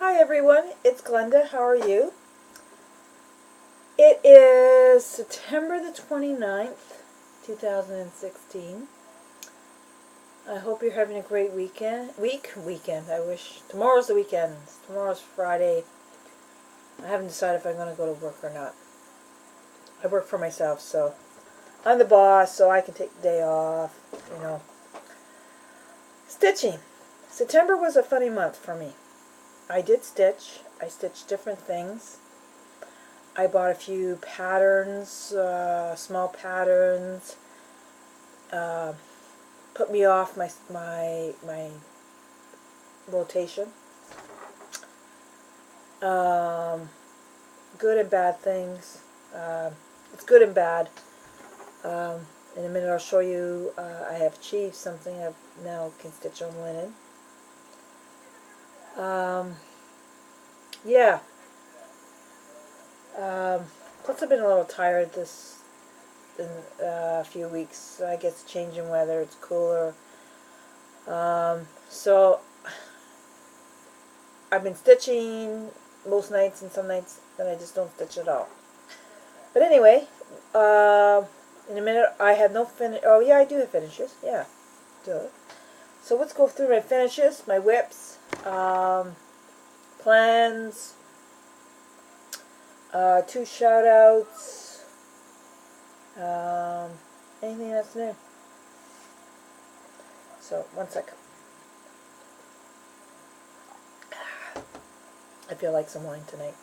Hi everyone, it's Glenda. How are you? It is September the 29th, 2016. I hope you're having a great weekend. I wish. Tomorrow's the weekend. Tomorrow's Friday. I haven't decided if I'm going to go to work or not. I work for myself, so I'm the boss, so I can take the day off, Stitching. September was a funny month for me. I did stitch. I stitched different things. I bought a few patterns, small patterns. Put me off my rotation. Good and bad things. It's good and bad. In a minute I'll show you I have achieved something. I now can stitch on linen. Yeah. Plus I've been a little tired this in a few weeks. I guess changing weather, it's cooler. So I've been stitching most nights, and some nights then I just don't stitch at all. But anyway, in a minute I have no finish. Oh yeah, I do have finishes. Yeah, duh. So let's go through my finishes, my whips, plans, 2 shout outs, anything that's new. So, one second. I feel like some wine tonight.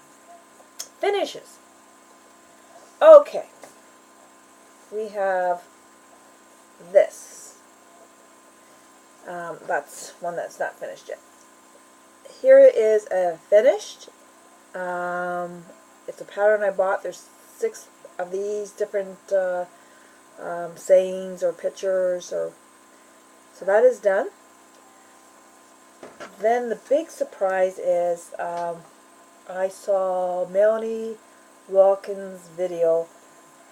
Finishes. Okay. We have this. That's one that's not finished yet. Here is a finished. It's a pattern I bought. There's 6 of these different sayings or pictures. So that is done. Then the big surprise is I saw Melanie Wilkins' video,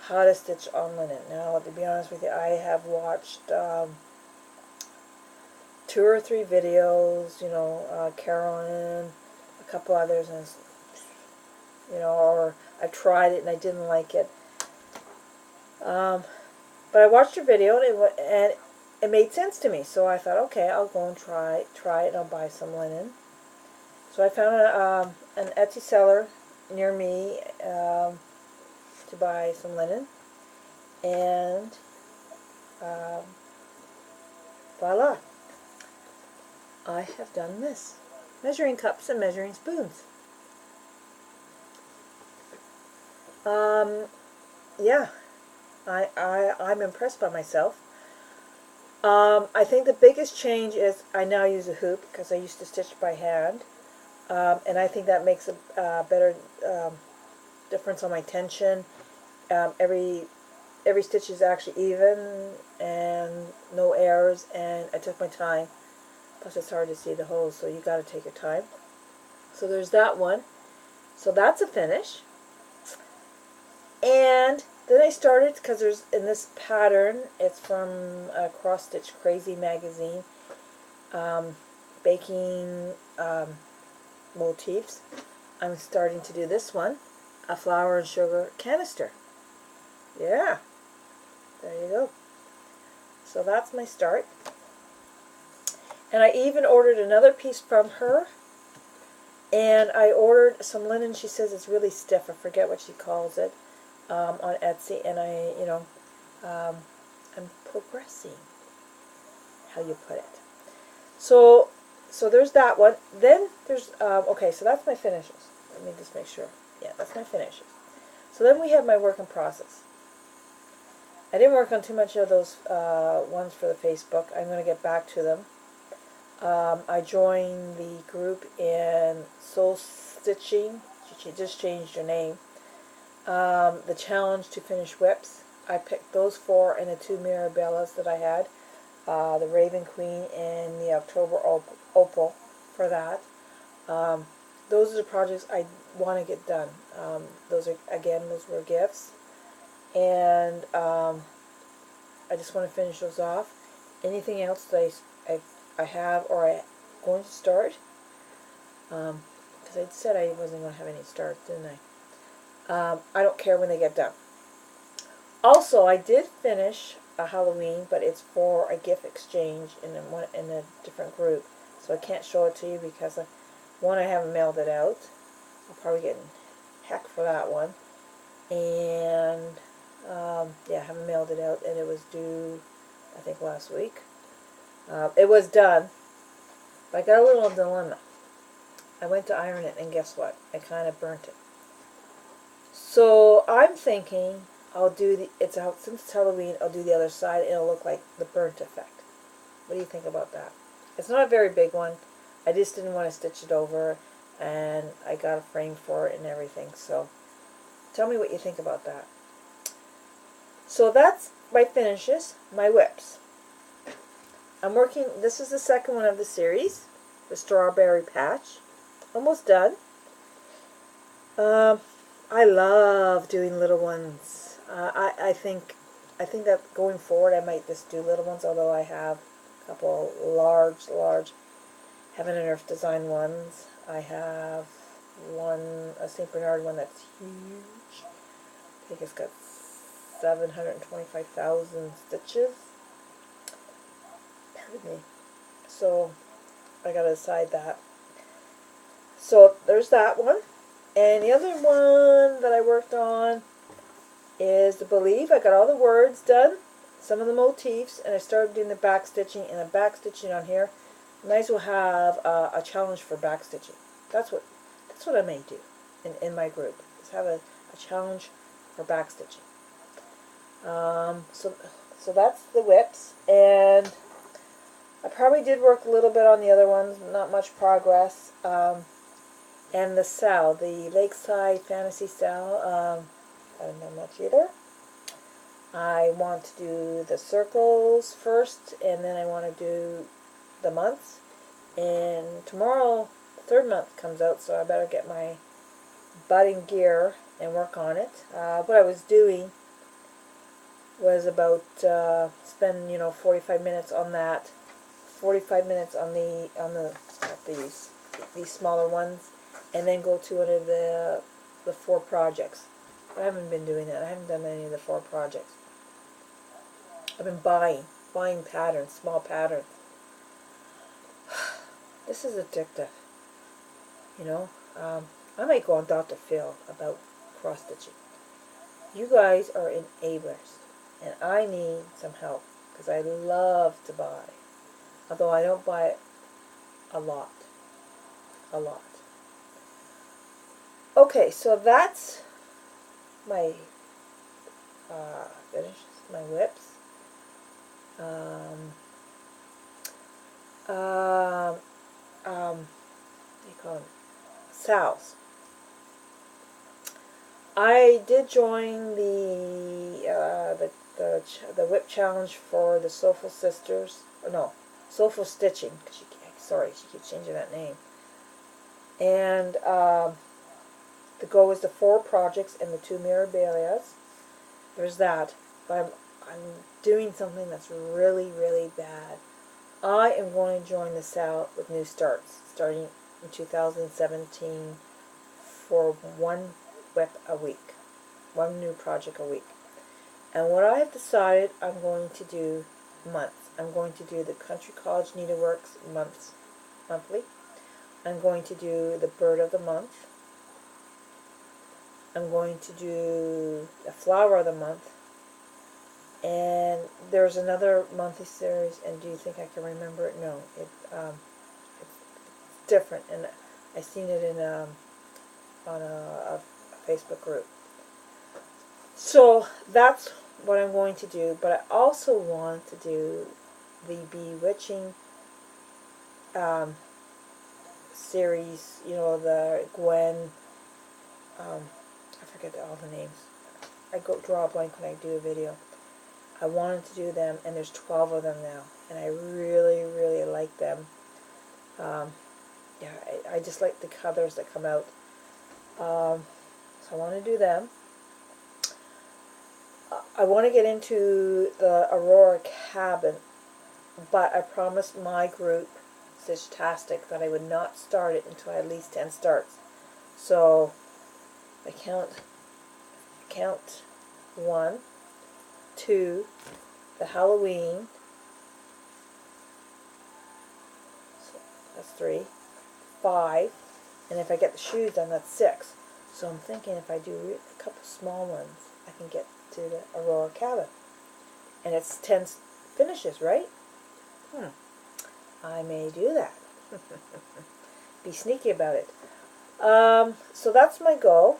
How to Stitch on Linen. Now, to be honest with you, I have watched 2 or 3 videos, Carolyn, a couple others, and or I tried it and I didn't like it. But I watched her video and it made sense to me. So I thought, okay, I'll go and try it, and I'll buy some linen. So I found an Etsy seller near me to buy some linen, and voila, I have done this. Measuring cups and measuring spoons. Yeah, I'm impressed by myself. I think the biggest change is I now use a hoop, because I used to stitch by hand, and I think that makes a better difference on my tension. Every stitch is actually even and no errors, and I took my time. Plus it's hard to see the holes, so you got to take your time. So there's that one. So that's a finish. And then I started, because there's in this pattern, it's from Cross Stitch Crazy magazine, baking motifs. I'm starting to do this one, a flour and sugar canister. Yeah, there you go. So that's my start. And I even ordered another piece from her, and I ordered some linen. She says it's really stiff. I forget what she calls it. On Etsy, and I'm progressing, how you put it. So there's that one. Then there's, okay, so that's my finishes. Let me just make sure. Yeah, that's my finishes. So then we have my work in process. I didn't work on too much of those ones for the Facebook. I'm going to get back to them. I joined the group in Soul Stitching. She just changed her name. The challenge to finish whips. I picked those 4 and the 2 Mirabellas that I had, the Raven Queen and the October Opal for that. Those are the projects I want to get done. Those were gifts, and I just want to finish those off. Anything else that I have or I'm going to start, because I said I wasn't going to have any starts, didn't I? I don't care when they get done. Also, I did finish a Halloween, but it's for a gift exchange in a different group. So I can't show it to you because, one, I haven't mailed it out. I'll probably get heck for that one. And, yeah, I haven't mailed it out, and it was due, I think, last week. It was done, but I got a little dilemma. I went to iron it, and guess what? I kind of burnt it. So I'm thinking I'll do since it's Halloween, I'll do the other side, and it'll look like the burnt effect. What do you think about that? It's not a very big one. I just didn't want to stitch it over, and I got a frame for it and everything. So tell me what you think about that. So that's my finishes, my whips. I'm working, this is the second one of the series, the Strawberry Patch. Almost done. I love doing little ones. I think that going forward I might just do little ones, although I have a couple large Heaven and Earth design ones. I have a St. Bernard one that's huge. I think it's got 725,000 stitches. Pardon me. So I gotta decide that. So there's that one. And the other one that I worked on is the Believe. I got all the words done, some of the motifs, and I started doing the back stitching. And the back stitching on here, I might as well have a challenge for back stitching. That's what I may do in my group. Is have a challenge for back stitching. So that's the whips, and I probably did work a little bit on the other ones, not much progress. And the cell, the Lakeside Fantasy cell, I don't know much either. I want to do the circles first, and then I want to do the months. And tomorrow, the third month comes out, so I better get my butt in gear and work on it. What I was doing was about spend 45 minutes on that, 45 minutes on these smaller ones, and then go to one of the 4 projects. I haven't been doing that. I haven't done any of the 4 projects. I've been buying patterns, small patterns. This is addictive. I might go on Dr. Phil about cross stitching. You guys are enablers, and I need some help because I love to buy, although I don't buy it a lot. Okay, so that's my finishes, my whips. What do you call them? Sals. I did join the whip challenge for the Soulful Sisters. No, Soulful Stitching. She keeps changing that name. And the goal was the 4 projects and the 2 Mirabilias. There's that. But I'm doing something that's really, really bad. I am going to join the SAL with New Starts, starting in 2017 for 1 whip a week. 1 new project a week. And what I have decided I'm going to do months. I'm going to do the Country College Needleworks monthly. I'm going to do the Bird of the Month. I'm going to do the Flower of the Month. And there's another monthly series, and do you think I can remember it? No, it's different, and I seen it in on a Facebook group. So that's what I'm going to do, but I also want to do the Bewitching series, the Gwen, I forget all the names. I draw a blank when I do a video. I wanted to do them, and there's 12 of them now, and I really, really like them. Yeah, I just like the colors that come out. So I want to do them. I want to get into the Aurora Cabin, but I promised my group Stitch-tastic that I would not start it until I had at least 10 starts. So I count 1, 2, the Halloween, so that's 3, 5, and if I get the shoes done, that's 6. So I'm thinking if I do a couple small ones, I can get to the Aurora cabin. And it's 10 finishes, right? I may do that. Be sneaky about it. So that's my goal.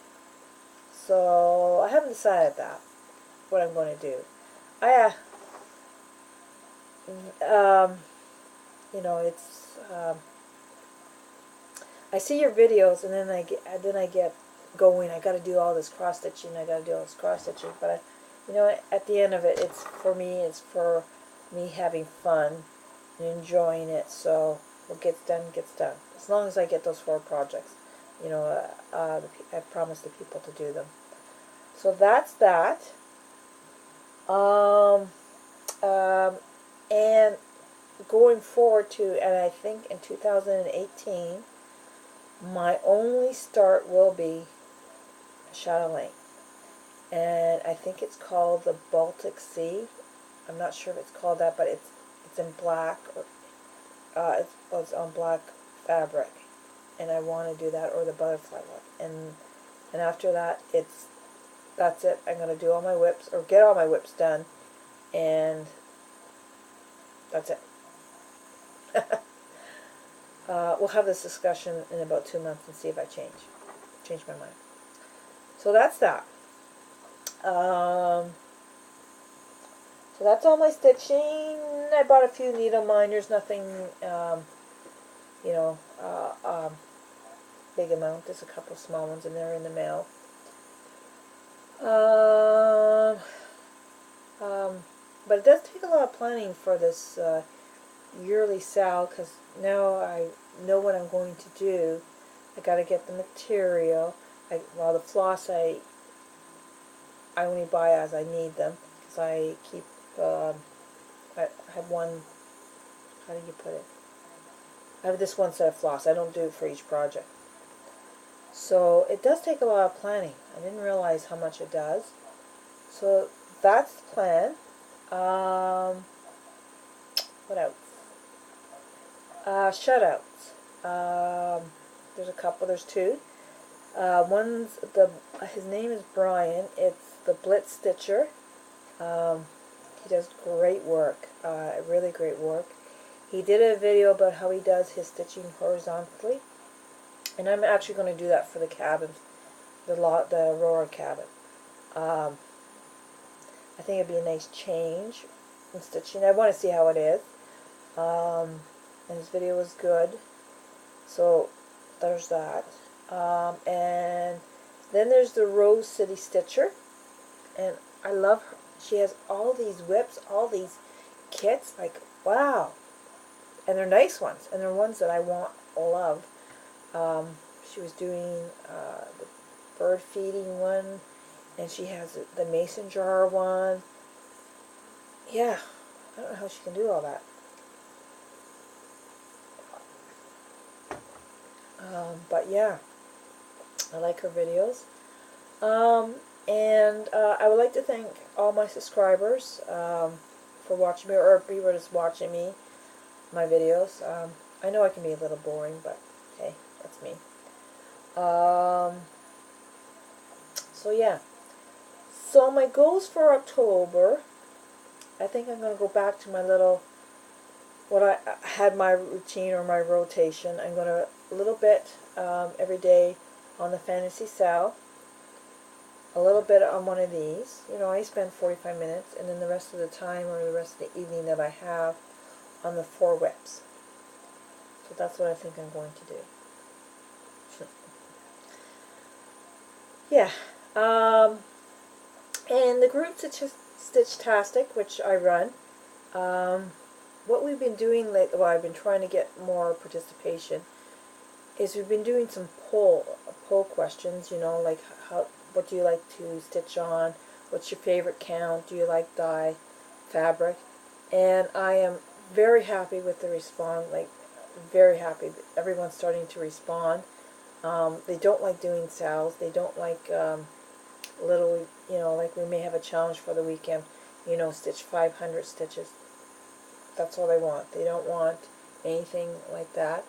So I haven't decided that, what I'm going to do. You know, it's, I see your videos and then I get going. I got to do all this cross stitching. But you know, at the end of it, it's for me having fun and enjoying it. So what gets done gets done. As long as I get those 4 projects, you know, I promise the people to do them. So that's that. And going forward and I think in 2018, my only start will be chatelaine. And I think it's called the Baltic Sea. I'm not sure if it's called that, but it's in black, or it's on black fabric, and I want to do that, or the butterfly one. And after that, that's it. I'm going to do all my whips, or get all my whips done, and that's it. We'll have this discussion in about 2 months and see if I change my mind. So that's that. So that's all my stitching. I bought a few needle minders, nothing, you know, big amount. There's a couple small ones in there in the mail. But it does take a lot of planning for this yearly sale, because now I know what I'm going to do. I got to get the material. Well, the floss I only buy as I need them, because I keep, I have one, how do you put it? I have this one set of floss. I don't do it for each project. So it does take a lot of planning. I didn't realize how much it does. So that's the plan. What else? Shutouts. There's a couple. There's 2. His name is Brian. It's the Blitz Stitcher. He does great work. Really great work. He did a video about how he does his stitching horizontally, and I'm actually going to do that for the cabin, the Aurora cabin. I think it'd be a nice change in stitching. I want to see how it is. And his video was good. So there's that. And then there's the Rose City Stitcher, and I love her. She has all these whips, all these kits, like, wow. And they're nice ones, and they're ones that I love. She was doing the bird feeding one, and she has the mason jar one. Yeah, I don't know how she can do all that. But yeah, I like her videos. And I would like to thank all my subscribers for watching me, or people just watching me, my videos. I know I can be a little boring, but hey, that's me. So yeah. So my goals for October, I think I'm going to go back to my little, what I had my routine or my rotation. I'm going to a little bit every day on the Fantasy Sal, a little bit on one of these. You know, I spend 45 minutes, and then the rest of the time, or the rest of the evening that I have, on the 4 whips. So that's what I think I'm going to do. Yeah. And the group Stitch-tastic, which I run, what we've been doing lately, well, I've been trying to get more participation, is we've been doing some poll questions, you know, like what do you like to stitch on, what's your favorite count, do you like dye, fabric, and I am very happy with the response. Like, very happy. Everyone's starting to respond. They don't like doing sales. They don't like little, you know, like we may have a challenge for the weekend, you know, stitch 500 stitches. That's all they want. They don't want anything like that.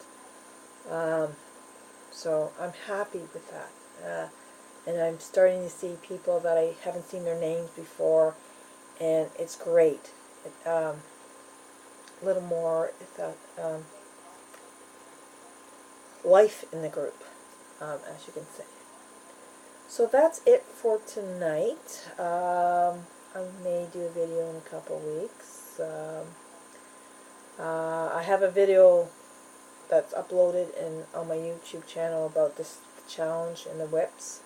So I'm happy with that. And I'm starting to see people that I haven't seen their names before, and it's great. A little more life in the group, as you can see. So that's it for tonight. I may do a video in a couple weeks. I have a video that's uploaded on my YouTube channel about this challenge and the whips,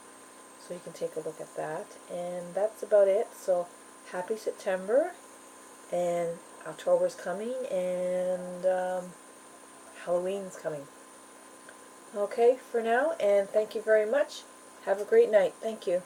so you can take a look at that. And that's about it. So happy September, and October's coming, and Halloween's coming. Okay, for now, and thank you very much. Have a great night. Thank you.